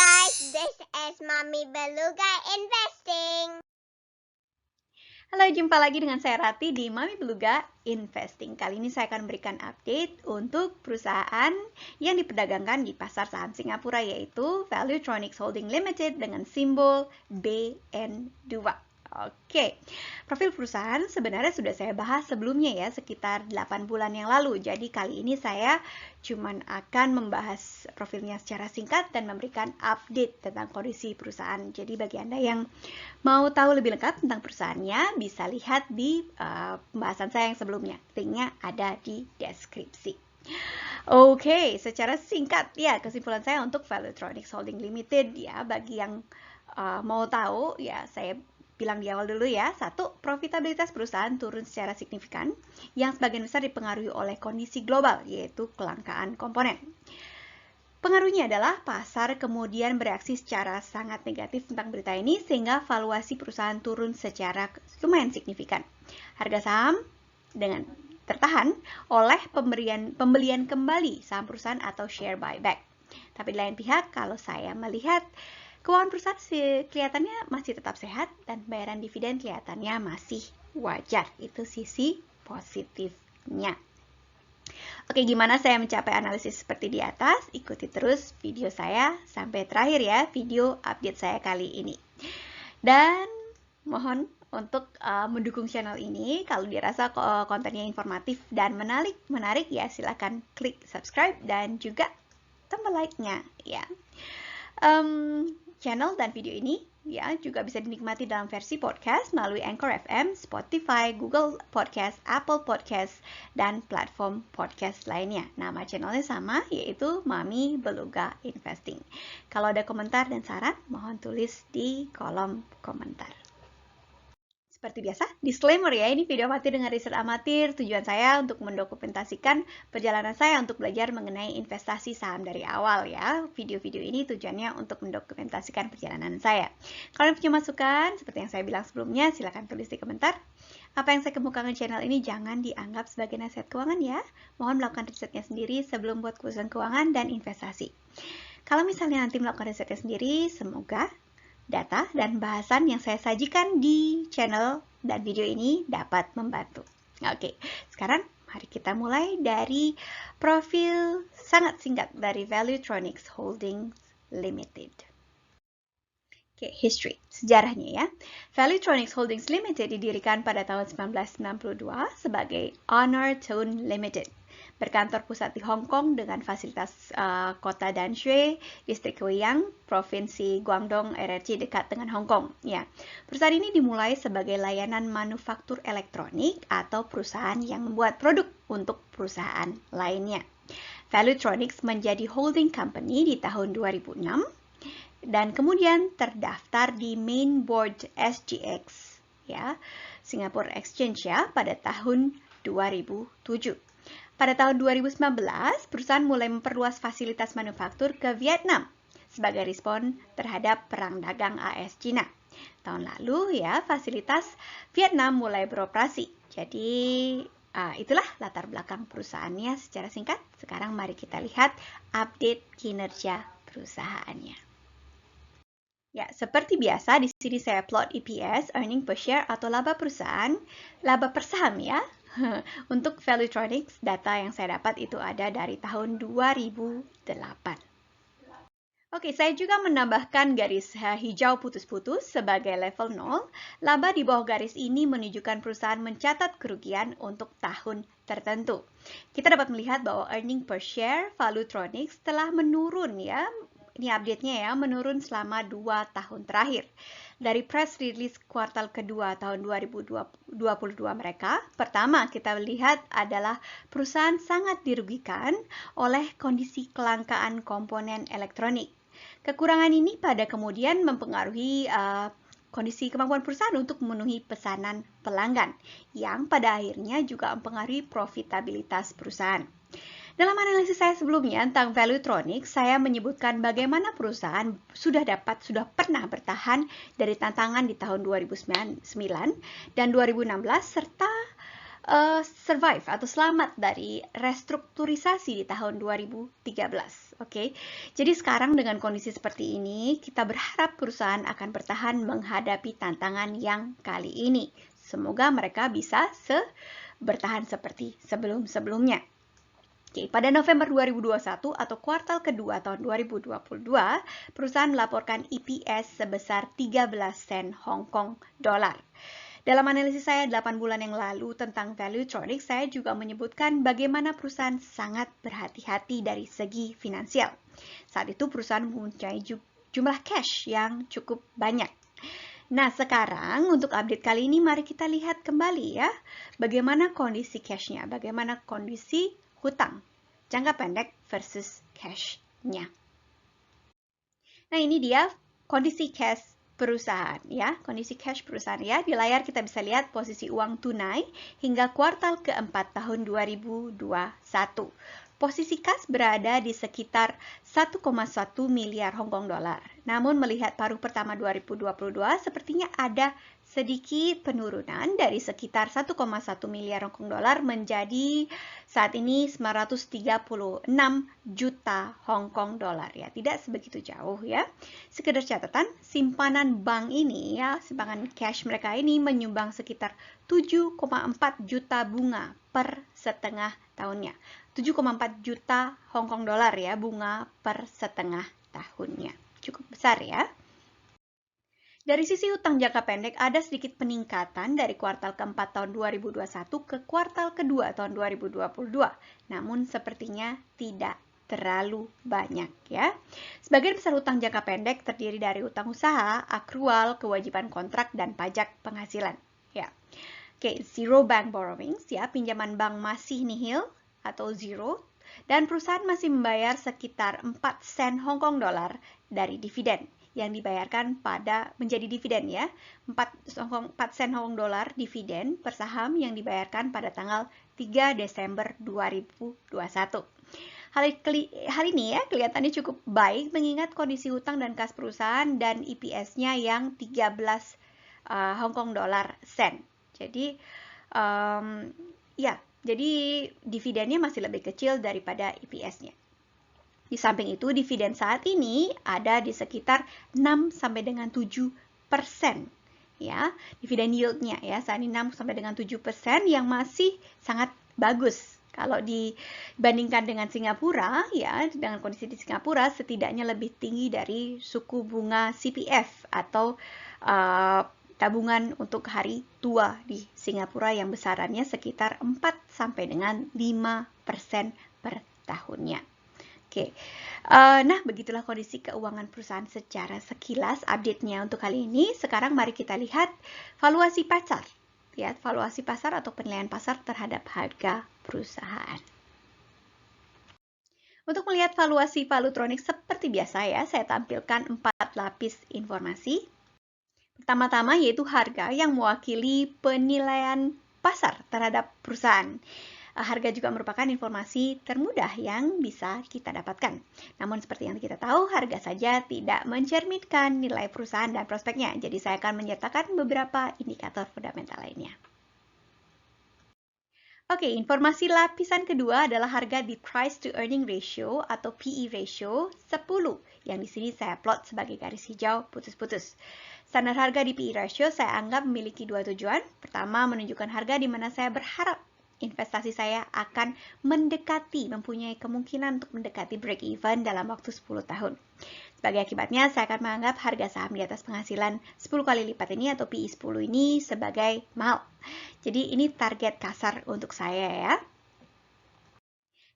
guys, this is Mommy Beluga Investing. Halo, jumpa lagi dengan saya Rati di Mami Beluga Investing. Kali ini saya akan memberikan update untuk perusahaan yang diperdagangkan di pasar saham Singapura, yaitu Valuetronics Holding Limited dengan simbol BN2. Oke, profil perusahaan sebenarnya sudah saya bahas sebelumnya ya, sekitar 8 bulan yang lalu. Jadi kali ini saya cuman akan membahas profilnya secara singkat dan memberikan update tentang kondisi perusahaan. Jadi bagi Anda yang mau tahu lebih lengkap tentang perusahaannya, bisa lihat di pembahasan saya yang sebelumnya. Linknya ada di deskripsi. Oke, secara singkat ya, kesimpulan saya untuk Valuetronics Holding Limited ya, bagi yang mau tahu ya, saya bilang di awal dulu ya. 1. Profitabilitas perusahaan turun secara signifikan yang sebagian besar dipengaruhi oleh kondisi global, yaitu kelangkaan komponen. Pengaruhnya adalah pasar kemudian bereaksi secara sangat negatif tentang berita ini, sehingga valuasi perusahaan turun secara lumayan signifikan. Harga saham dengan tertahan oleh pembelian kembali saham perusahaan atau share buyback. Tapi di lain pihak, kalau saya melihat keuangan perusahaan kelihatannya masih tetap sehat dan bayaran dividen kelihatannya masih wajar. Itu sisi positifnya. Oke, gimana saya mencapai analisis seperti di atas? Ikuti terus video saya sampai terakhir ya, video update saya kali ini. Dan mohon untuk mendukung channel ini. Kalau dirasa kontennya informatif dan menarik ya, silahkan klik subscribe dan juga tambah like-nya ya. Channel dan video ini ya juga bisa dinikmati dalam versi podcast melalui Anchor FM, Spotify, Google Podcast, Apple Podcast, dan platform podcast lainnya. Nama channelnya sama, yaitu Mami Beluga Investing. Kalau ada komentar dan saran, mohon tulis di kolom komentar. Seperti biasa, disclaimer ya, ini video amatir dengan riset amatir. Tujuan saya untuk mendokumentasikan perjalanan saya untuk belajar mengenai investasi saham dari awal ya. Video-video ini tujuannya untuk mendokumentasikan perjalanan saya. Kalau punya masukan, seperti yang saya bilang sebelumnya, silakan tulis di komentar. Apa yang saya kemukakan channel ini jangan dianggap sebagai nasihat keuangan ya. Mohon melakukan risetnya sendiri sebelum buat keputusan keuangan dan investasi. Kalau misalnya nanti melakukan risetnya sendiri, semoga data dan bahasan yang saya sajikan di channel dan video ini dapat membantu. Oke, sekarang mari kita mulai dari profil sangat singkat dari Valuetronics Holdings Limited. Oke, history, sejarahnya ya. Valuetronics Holdings Limited didirikan pada tahun 1992 sebagai Honor Tone Limited. Berkantor pusat di Hong Kong dengan fasilitas kota Danshui, distrik Guiyang, provinsi Guangdong, RRC dekat dengan Hong Kong. Ya, perusahaan ini dimulai sebagai layanan manufaktur elektronik atau perusahaan yang membuat produk untuk perusahaan lainnya. Valuetronics menjadi holding company di tahun 2006 dan kemudian terdaftar di main board SGX, ya, Singapore Exchange ya, pada tahun 2007. Pada tahun 2019, perusahaan mulai memperluas fasilitas manufaktur ke Vietnam sebagai respon terhadap perang dagang AS-Cina. Tahun lalu ya, fasilitas Vietnam mulai beroperasi. Jadi itulah latar belakang perusahaannya secara singkat. Sekarang mari kita lihat update kinerja perusahaannya. Ya, seperti biasa di sini saya plot EPS, earning per share atau laba perusahaan, laba per saham ya. Untuk Valuetronics, data yang saya dapat itu ada dari tahun 2008. Oke, saya juga menambahkan garis hijau putus-putus sebagai level 0. Laba di bawah garis ini menunjukkan perusahaan mencatat kerugian untuk tahun tertentu. Kita dapat melihat bahwa earning per share Valuetronics telah menurun ya. Ini update-nya ya, menurun selama 2 tahun terakhir. Dari press release kuartal kedua tahun 2022 mereka, pertama kita lihat adalah perusahaan sangat dirugikan oleh kondisi kelangkaan komponen elektronik. Kekurangan ini pada kemudian mempengaruhi kondisi kemampuan perusahaan untuk memenuhi pesanan pelanggan, yang pada akhirnya juga mempengaruhi profitabilitas perusahaan. Dalam analisis saya sebelumnya tentang Valuetronics, saya menyebutkan bagaimana perusahaan sudah pernah bertahan dari tantangan di tahun 2009 dan 2016 serta survive atau selamat dari restrukturisasi di tahun 2013. Oke. Jadi sekarang dengan kondisi seperti ini, kita berharap perusahaan akan bertahan menghadapi tantangan yang kali ini. Semoga mereka bisa bertahan seperti sebelum-sebelumnya. Oke, pada November 2021 atau kuartal kedua tahun 2022, perusahaan melaporkan EPS sebesar 13 sen Hong Kong dolar. Dalam analisis saya 8 bulan yang lalu tentang Valuetronics, saya juga menyebutkan bagaimana perusahaan sangat berhati-hati dari segi finansial. Saat itu perusahaan mempunyai jumlah cash yang cukup banyak. Nah, sekarang untuk update kali ini mari kita lihat kembali ya, bagaimana kondisi cash-nya, bagaimana kondisi hutang jangka pendek versus cash-nya. Nah, ini dia kondisi cash perusahaan ya, kondisi cash perusahaan ya. Di layar kita bisa lihat posisi uang tunai hingga kuartal keempat tahun 2021. Posisi kas berada di sekitar 1,1 miliar Hong Kong dolar. Namun melihat paruh pertama 2022 sepertinya ada sedikit penurunan dari sekitar 1,1 miliar Hong Kong dolar menjadi saat ini 936 juta Hong Kong dolar ya. Tidak sebegitu jauh ya. Sekedar catatan, simpanan bank ini ya, simpanan cash mereka ini menyumbang sekitar 7,4 juta bunga per setengah tahunnya. 7,4 juta Hong Kong dolar ya, bunga per setengah tahunnya. Cukup besar ya. Dari sisi hutang jangka pendek, ada sedikit peningkatan dari kuartal keempat tahun 2021 ke kuartal kedua tahun 2022. Namun sepertinya tidak terlalu banyak ya. Sebagian besar hutang jangka pendek terdiri dari hutang usaha, akrual, kewajiban kontrak, dan pajak penghasilan. Ya. Oke, zero bank borrowings ya, pinjaman bank masih nihil atau zero, dan perusahaan masih membayar sekitar 4 sen Hong Kong dolar dari dividen yang dibayarkan menjadi dividen ya, 4 sen Hong Kong dolar dividen per saham yang dibayarkan pada tanggal 3 Desember 2021. Hal ini ya kelihatannya cukup baik mengingat kondisi hutang dan kas perusahaan dan EPS-nya yang 13 Hong Kong dolar sen. Jadi jadi dividennya masih lebih kecil daripada EPS-nya. Di samping itu, dividen saat ini ada di sekitar 6 sampai dengan 7%. Ya, dividen yield-nya ya, saat ini 6 sampai dengan 7% yang masih sangat bagus. Kalau dibandingkan dengan Singapura, ya, dengan kondisi di Singapura setidaknya lebih tinggi dari suku bunga CPF atau tabungan untuk hari tua di Singapura yang besarannya sekitar 4 sampai dengan 5% per tahunnya. Oke, nah begitulah kondisi keuangan perusahaan secara sekilas update-nya untuk kali ini. Sekarang mari kita lihat valuasi pasar, ya, valuasi pasar atau penilaian pasar terhadap harga perusahaan. Untuk melihat valuasi Valuetronics seperti biasa ya, saya tampilkan 4 lapis informasi. Pertama-tama yaitu harga yang mewakili penilaian pasar terhadap perusahaan. Harga juga merupakan informasi termudah yang bisa kita dapatkan. Namun seperti yang kita tahu, harga saja tidak mencerminkan nilai perusahaan dan prospeknya. Jadi saya akan menyertakan beberapa indikator fundamental lainnya. Oke, informasi lapisan kedua adalah harga di price to earning ratio atau PE ratio 10 yang di sini saya plot sebagai garis hijau putus-putus. Standar harga di PE ratio saya anggap memiliki dua tujuan. Pertama, menunjukkan harga di mana saya berharap investasi saya akan mempunyai kemungkinan untuk mendekati break even dalam waktu 10 tahun. Sebagai akibatnya, saya akan menganggap harga saham di atas penghasilan 10 kali lipat ini atau PE 10 ini sebagai mahal. Jadi ini target kasar untuk saya ya.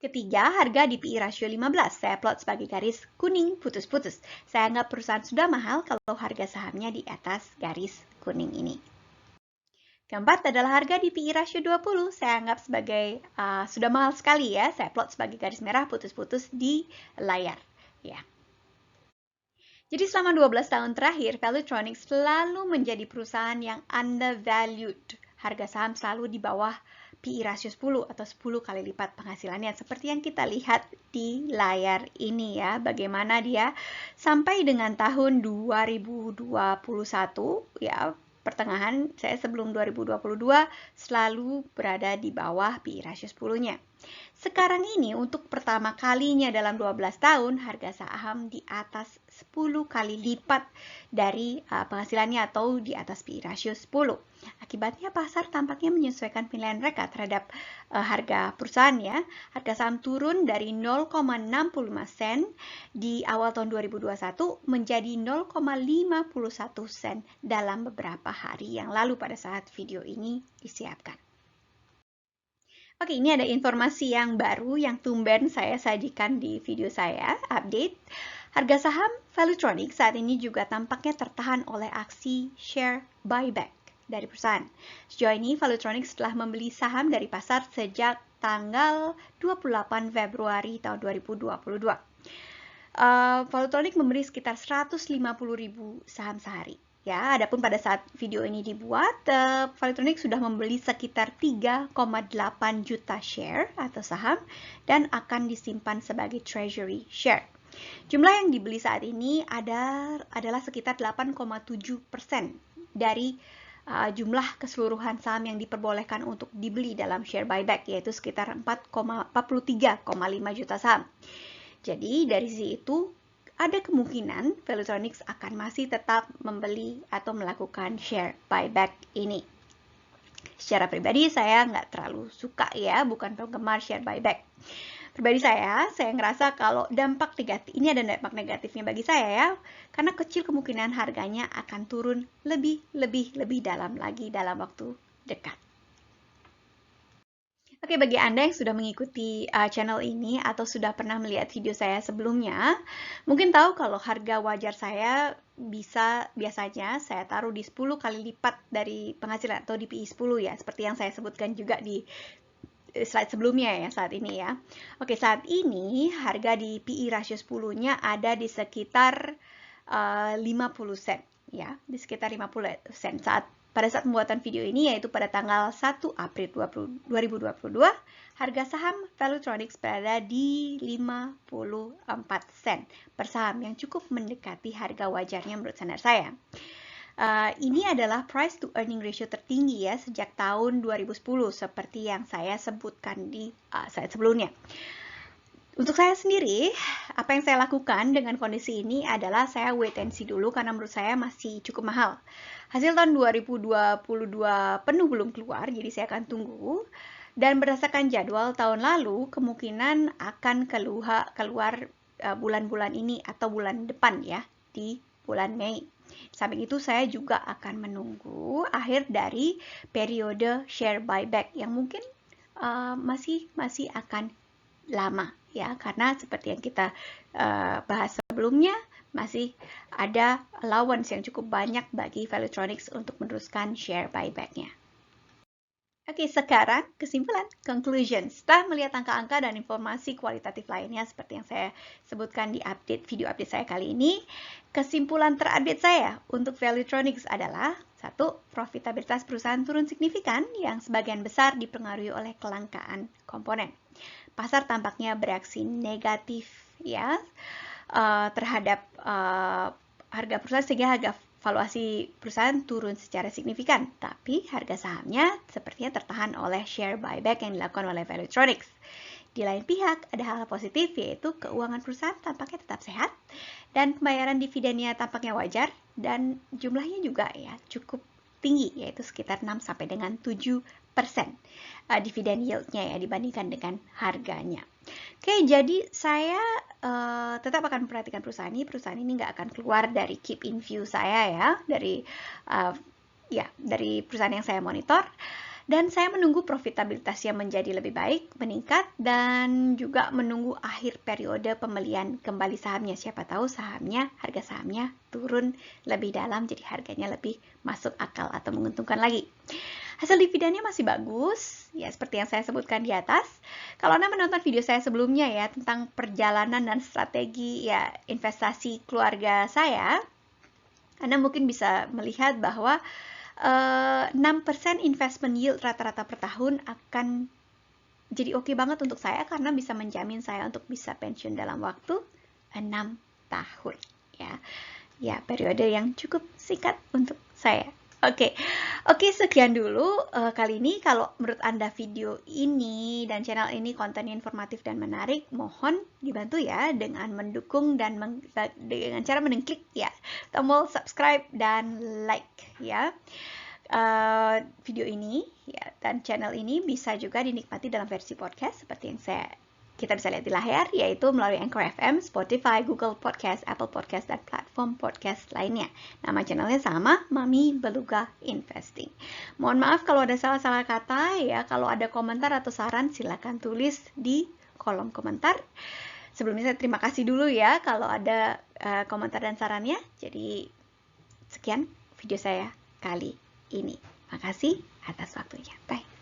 Ketiga, harga di PE ratio 15. Saya plot sebagai garis kuning putus-putus. Saya anggap perusahaan sudah mahal kalau harga sahamnya di atas garis kuning ini. Keempat adalah harga di PE ratio 20. Saya anggap sebagai sudah mahal sekali ya. Saya plot sebagai garis merah putus-putus di layar. Ya. Jadi selama 12 tahun terakhir, Valuetronics selalu menjadi perusahaan yang undervalued. Harga saham selalu di bawah PE ratio 10 atau 10 kali lipat penghasilannya. Seperti yang kita lihat di layar ini ya. Bagaimana dia sampai dengan tahun 2021 ya. Pertengahan saya sebelum 2022 selalu berada di bawah PE ratio 10-nya. Sekarang ini untuk pertama kalinya dalam 12 tahun, harga saham di atas 10 kali lipat dari penghasilannya atau di atas PE ratio 10. Akibatnya pasar tampaknya menyesuaikan penilaian mereka terhadap harga perusahaan ya. Harga saham turun dari 0,65 sen di awal tahun 2021 menjadi 0,51 sen dalam beberapa hari yang lalu pada saat video ini disiapkan. Oke, ini ada informasi yang baru yang tumben saya sajikan di video saya, update. Harga saham Valuetronics saat ini juga tampaknya tertahan oleh aksi share buyback dari perusahaan. Sejauh ini, Valuetronics telah membeli saham dari pasar sejak tanggal 28 Februari tahun 2022. Valuetronics memberi sekitar 150.000 saham sehari. Ya, adapun pada saat video ini dibuat, Valuetronics sudah membeli sekitar 3,8 juta share atau saham dan akan disimpan sebagai treasury share. Jumlah yang dibeli saat ini adalah sekitar 8,7% dari jumlah keseluruhan saham yang diperbolehkan untuk dibeli dalam share buyback, yaitu sekitar 43,5 juta saham. Jadi dari sisi itu, ada kemungkinan Valuetronics akan masih tetap membeli atau melakukan share buyback ini. Secara pribadi saya nggak terlalu suka ya, bukan penggemar share buyback. Pribadi saya ngerasa kalau dampak negatif, ini ada dampak negatifnya bagi saya ya, karena kecil kemungkinan harganya akan turun lebih dalam lagi dalam waktu dekat. Oke, bagi Anda yang sudah mengikuti channel ini atau sudah pernah melihat video saya sebelumnya, mungkin tahu kalau harga wajar saya biasanya saya taruh di 10 kali lipat dari penghasilan atau di PE 10 ya, seperti yang saya sebutkan juga di slide sebelumnya ya saat ini ya. Oke, saat ini harga di PE ratio 10-nya ada di sekitar 50 sen ya, di sekitar 50 sen pada saat pembuatan video ini, yaitu pada tanggal 1 April 2022, harga saham Valuetronics berada di 54 sen per saham yang cukup mendekati harga wajarnya menurut standar saya. Ini adalah price to earning ratio tertinggi ya sejak tahun 2010 seperti yang saya sebutkan di slide sebelumnya. Untuk saya sendiri, apa yang saya lakukan dengan kondisi ini adalah saya wait and see dulu karena menurut saya masih cukup mahal. Hasil tahun 2022 penuh belum keluar, jadi saya akan tunggu. Dan berdasarkan jadwal tahun lalu, kemungkinan akan keluar bulan-bulan ini atau bulan depan ya, di bulan Mei. Di samping itu saya juga akan menunggu akhir dari periode share buyback yang mungkin masih akan lama ya, karena seperti yang kita bahas sebelumnya, masih ada allowance yang cukup banyak bagi Valuetronics untuk meneruskan share buyback-nya. Oke, sekarang kesimpulan, conclusion. Setelah melihat angka-angka dan informasi kualitatif lainnya seperti yang saya sebutkan di video update saya kali ini, kesimpulan terupdate saya untuk Valuetronics adalah 1. Profitabilitas perusahaan turun signifikan yang sebagian besar dipengaruhi oleh kelangkaan komponen. Pasar tampaknya bereaksi negatif ya terhadap harga perusahaan sehingga harga valuasi perusahaan turun secara signifikan, tapi harga sahamnya sepertinya tertahan oleh share buyback yang dilakukan oleh Valuetronics. Di lain pihak, ada hal positif yaitu keuangan perusahaan tampaknya tetap sehat dan pembayaran dividennya tampaknya wajar dan jumlahnya juga ya cukup tinggi yaitu sekitar 6 sampai dengan 7% dividen yield-nya ya dibandingkan dengan harganya. Oke, jadi saya tetap akan memperhatikan perusahaan ini. Perusahaan ini nggak akan keluar dari keep in view saya ya, dari perusahaan yang saya monitor. Dan saya menunggu profitabilitasnya menjadi lebih baik, meningkat, dan juga menunggu akhir periode pembelian kembali sahamnya. Siapa tahu harga sahamnya turun lebih dalam, jadi harganya lebih masuk akal atau menguntungkan lagi. Hasil dividennya masih bagus, ya seperti yang saya sebutkan di atas. Kalau Anda menonton video saya sebelumnya ya tentang perjalanan dan strategi ya investasi keluarga saya, Anda mungkin bisa melihat bahwa 6% investment yield rata-rata per tahun akan jadi oke banget untuk saya karena bisa menjamin saya untuk bisa pensiun dalam waktu 6 tahun ya. Ya, periode yang cukup singkat untuk saya. Oke, sekian dulu kali ini. Kalau menurut Anda video ini dan channel ini kontennya informatif dan menarik, mohon dibantu ya dengan mendukung dan dengan cara mengklik ya tombol subscribe dan like ya. Video ini ya dan channel ini bisa juga dinikmati dalam versi podcast seperti yang kita bisa lihat di layar, yaitu melalui Anchor FM, Spotify, Google Podcast, Apple Podcast, dan platform podcast lainnya. Nama channelnya sama, Mami Beluga Investing. Mohon maaf kalau ada salah-salah kata ya. Kalau ada komentar atau saran, silakan tulis di kolom komentar. Sebelumnya saya terima kasih dulu ya kalau ada komentar dan sarannya. Jadi sekian video saya kali ini. Makasih atas waktunya. Bye.